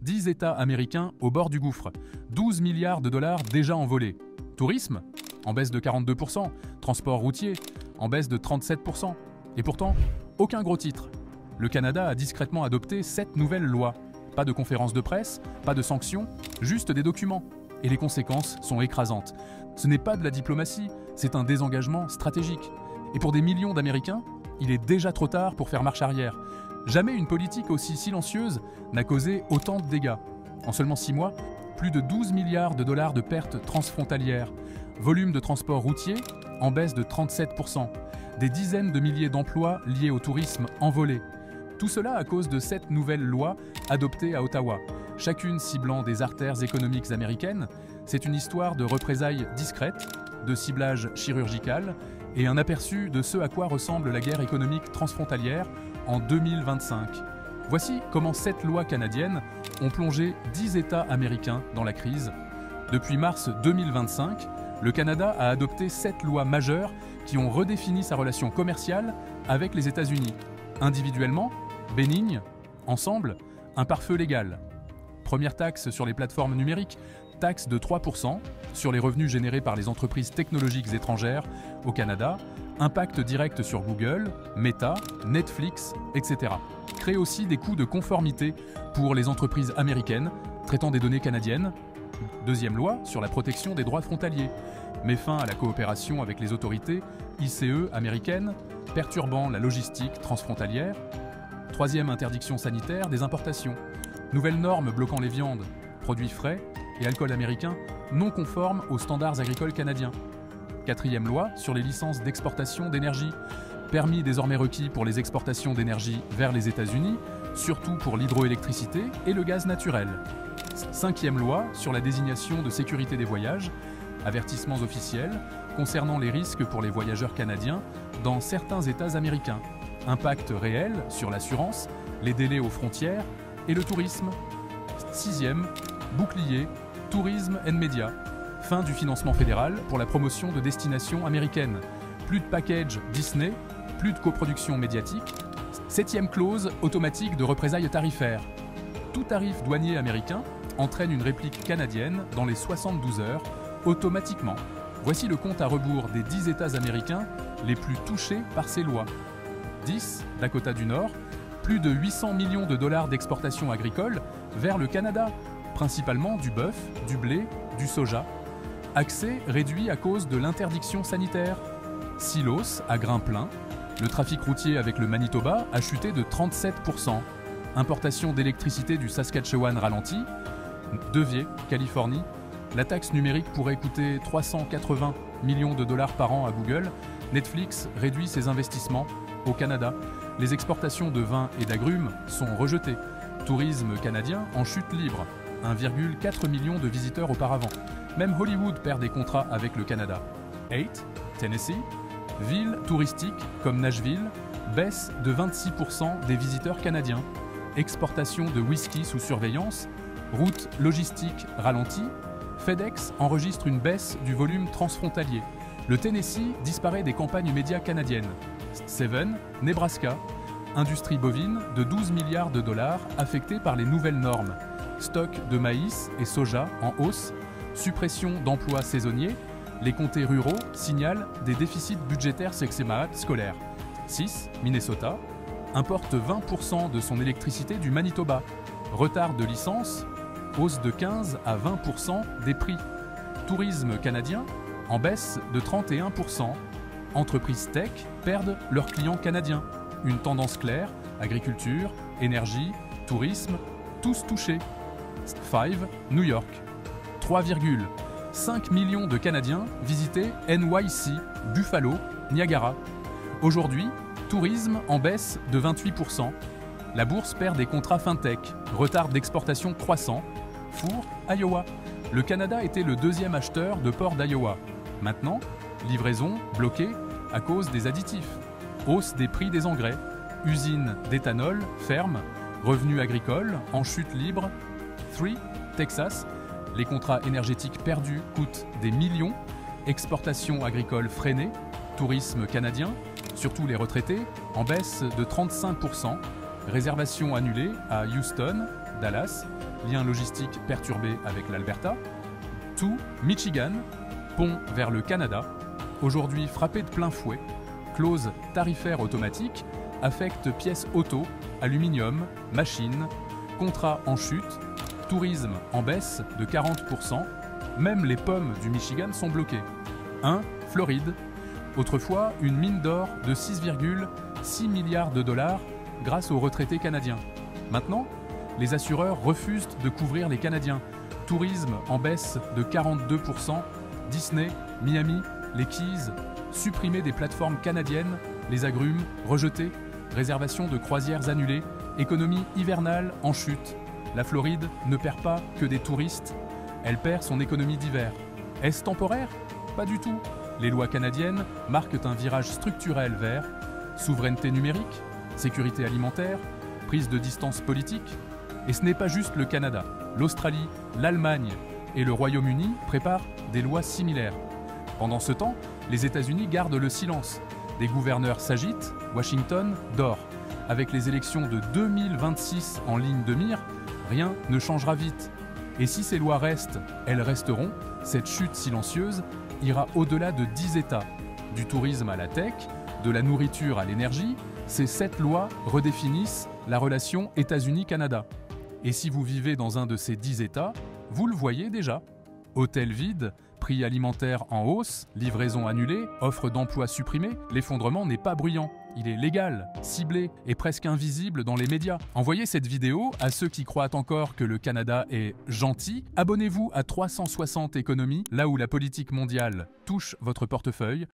10 États américains au bord du gouffre, 12 milliards de dollars déjà envolés. Tourisme, en baisse de 42%, transport routier, en baisse de 37%. Et pourtant, aucun gros titre. Le Canada a discrètement adopté 7 nouvelles lois. Pas de conférences de presse, pas de sanctions, juste des documents. Et les conséquences sont écrasantes. Ce n'est pas de la diplomatie, c'est un désengagement stratégique. Et pour des millions d'Américains, il est déjà trop tard pour faire marche arrière. Jamais une politique aussi silencieuse n'a causé autant de dégâts. En seulement 6 mois, plus de 12 milliards de dollars de pertes transfrontalières. Volume de transport routier en baisse de 37%. Des dizaines de milliers d'emplois liés au tourisme envolés. Tout cela à cause de 7 nouvelles lois adoptées à Ottawa, chacune ciblant des artères économiques américaines. C'est une histoire de représailles discrètes, de ciblage chirurgical et un aperçu de ce à quoi ressemble la guerre économique transfrontalière en 2025. Voici comment 7 lois canadiennes ont plongé 10 États américains dans la crise. Depuis mars 2025, le Canada a adopté 7 lois majeures qui ont redéfini sa relation commerciale avec les États-Unis. Individuellement, bénigne, ensemble, un pare-feu légal. Première taxe sur les plateformes numériques, taxe de 3% sur les revenus générés par les entreprises technologiques étrangères au Canada, impact direct sur Google, Meta, Netflix, etc. Crée aussi des coûts de conformité pour les entreprises américaines traitant des données canadiennes. Deuxième loi sur la protection des droits frontaliers, met fin à la coopération avec les autorités ICE américaines, perturbant la logistique transfrontalière. Troisième interdiction sanitaire des importations. Nouvelles normes bloquant les viandes, produits frais et alcool américain non conformes aux standards agricoles canadiens. Quatrième loi sur les licences d'exportation d'énergie. Permis désormais requis pour les exportations d'énergie vers les États-Unis, surtout pour l'hydroélectricité et le gaz naturel. Cinquième loi sur la désignation de sécurité des voyages. Avertissements officiels concernant les risques pour les voyageurs canadiens dans certains États américains. Impact réel sur l'assurance, les délais aux frontières et le tourisme. Sixième, bouclier, tourisme and médias. Fin du financement fédéral pour la promotion de destinations américaines. Plus de package Disney, plus de coproduction médiatique. Septième clause automatique de représailles tarifaires. Tout tarif douanier américain entraîne une réplique canadienne dans les 72 heures, automatiquement. Voici le compte à rebours des 10 États américains les plus touchés par ces lois. 10, Dakota du Nord, plus de 800 millions de dollars d'exportation agricole vers le Canada, principalement du bœuf, du blé, du soja. Accès réduit à cause de l'interdiction sanitaire. Silos à grain plein. Le trafic routier avec le Manitoba a chuté de 37%. Importation d'électricité du Saskatchewan ralentie. Devier, Californie. La taxe numérique pourrait coûter 380 millions de dollars par an à Google. Netflix réduit ses investissements. Au Canada, les exportations de vin et d'agrumes sont rejetées. Tourisme canadien en chute libre. 1,4 million de visiteurs auparavant. Même Hollywood perd des contrats avec le Canada. 8, Tennessee. Ville touristique comme Nashville baisse de 26% des visiteurs canadiens. Exportation de whisky sous surveillance. Route logistique ralentie. FedEx enregistre une baisse du volume transfrontalier. Le Tennessee disparaît des campagnes médias canadiennes. 7, Nebraska. Industrie bovine de 12 milliards de dollars affectée par les nouvelles normes. Stock de maïs et soja en hausse. Suppression d'emplois saisonniers. Les comtés ruraux signalent des déficits budgétaires scolaires. 6, Minnesota. Importe 20% de son électricité du Manitoba. Retard de licence. Hausse de 15 à 20% des prix. Tourisme canadien en baisse de 31%. Entreprises tech perdent leurs clients canadiens. Une tendance claire, agriculture, énergie, tourisme, tous touchés. 5, New York. 3,5 millions de Canadiens visitaient NYC, Buffalo, Niagara. Aujourd'hui, tourisme en baisse de 28%. La bourse perd des contrats fintech, retard d'exportation croissant. Four, Iowa. Le Canada était le deuxième acheteur de porc d'Iowa. Maintenant, livraison bloquée à cause des additifs. Hausse des prix des engrais. Usines d'éthanol ferme. Revenus agricoles en chute libre. 3, Texas. Les contrats énergétiques perdus coûtent des millions. Exportation agricole freinée. Tourisme canadien, surtout les retraités, en baisse de 35%. Réservations annulées à Houston, Dallas. lien logistique perturbé avec l'Alberta. Tout, Michigan, pont vers le Canada, aujourd'hui frappé de plein fouet, clause tarifaire automatique, affecte pièces auto, aluminium, machines, contrats en chute, tourisme en baisse de 40%, même les pommes du Michigan sont bloquées. 1. Floride, autrefois une mine d'or de 6,6 milliards de dollars grâce aux retraités canadiens. Maintenant, les assureurs refusent de couvrir les Canadiens. Tourisme en baisse de 42%, Disney, Miami, les Keys, supprimer des plateformes canadiennes, les agrumes, rejetés, réservation de croisières annulées, économie hivernale en chute. La Floride ne perd pas que des touristes, elle perd son économie d'hiver. Est-ce temporaire? Pas du tout. Les lois canadiennes marquent un virage structurel vers souveraineté numérique, sécurité alimentaire, prise de distance politique. Et ce n'est pas juste le Canada. L'Australie, l'Allemagne et le Royaume-Uni préparent des lois similaires. Pendant ce temps, les États-Unis gardent le silence. Des gouverneurs s'agitent, Washington dort. Avec les élections de 2026 en ligne de mire, rien ne changera vite. Et si ces lois restent, elles resteront. Cette chute silencieuse ira au-delà de 10 États. Du tourisme à la tech, de la nourriture à l'énergie, ces 7 lois redéfinissent la relation États-Unis-Canada. Et si vous vivez dans un de ces 10 États, vous le voyez déjà. Hôtels vides, prix alimentaires en hausse, livraison annulée, offre d'emploi supprimée, l'effondrement n'est pas bruyant. Il est légal, ciblé et presque invisible dans les médias. Envoyez cette vidéo à ceux qui croient encore que le Canada est gentil. Abonnez-vous à 360 économies, là où la politique mondiale touche votre portefeuille.